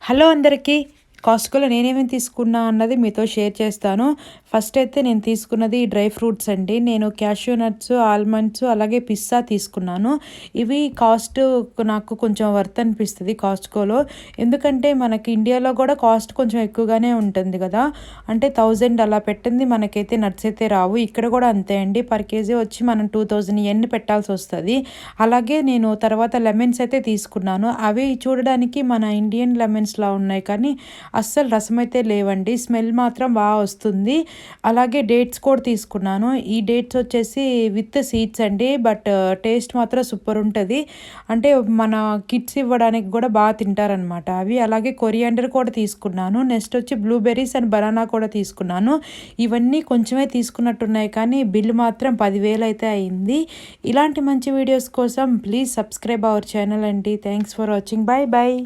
Hello అందరికీ. కాస్ట్‌కోలో నేనేమేమి తీసుకున్నా అన్నది మీతో షేర్ చేస్తాను. ఫస్ట్ అయితే నేను తీసుకున్నది డ్రై ఫ్రూట్స్ అండి. నేను క్యాష్యూ నట్స్, ఆల్మండ్స్ అలాగే పిస్తా తీసుకున్నాను. ఇవి కాస్ట్ నాకు కొంచెం వర్త్ అనిపిస్తది కాస్ట్‌కోలో. ఎందుకంటే మనకి ఇండియాలో కూడా కాస్ట్ కొంచెం ఎక్కువగానే ఉంటుంది కదా! అంటే 1000 అలా పెట్టింది మనకైతే నట్స్ అయితే రావు. ఇక్కడ కూడా అంతే అండి. పర్ కేజీ వచ్చి మనం 2000 yen పెట్టాల్సొస్తది. అలాగే నేను తర్వాత లెమన్స్ అయితే తీసుకున్నాను. అవి చూడడానికి మన ఇండియన్ లెమన్స్‌లా ఉన్నాయి కానీ అస్సలు రసమైతే లేవండి. స్మెల్ మాత్రం వస్తుంది. అలాగే డేట్స్ కూడా తీసుకున్నాను. ఈ డేట్స్ వచ్చేసి విత్ సీడ్స్ అండి. బట్ టేస్ట్ మాత్రం సూపర్ ఉంటది. అంటే మన కిడ్స్ ఇవ్వడానికి కూడా తింటారనమాట అవి. అలాగే కొరియాండర్ కూడా తీసుకున్నాను. నెక్స్ట్ వచ్చి బ్లూబెర్రీస్ అండ్ బనానా కూడా తీసుకున్నాను. ఇవన్నీ కొంచెమే తీసుకున్నట్టున్నాయి కానీ బిల్ మాత్రం 10,000 అయితే అయింది. ఇలాంటి మంచి వీడియోస్ కోసం ప్లీజ్ సబ్స్క్రైబ్ అవర్ ఛానల్ అండి. Thanks for watching. Bye bye.